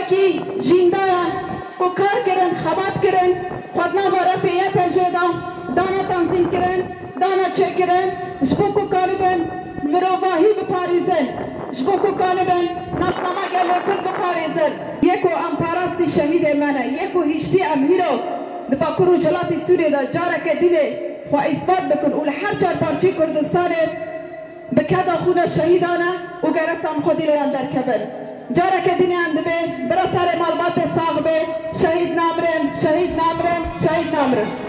کی جیندایان کو کار کرن خبات کرن خودنا رفیعت جدا دانا تنظیم کرن دانا چه کرن جبو کو کالبن مروواهی بپاریزن جبو کو کالبن نسلما گله کل بپاریزن یکو ام پاراستی شهید منه یکو هیشتی ام هیرو دباکرو جلاتی سوریه دا جارک دیده خو اثبات بکن اول هر چار پارچی کردستان بکدا خونه شهیدانه و گرسان خودی لیان در کبل جارک دینی اندبه برا سر معلومات ساغ به شهید نامرن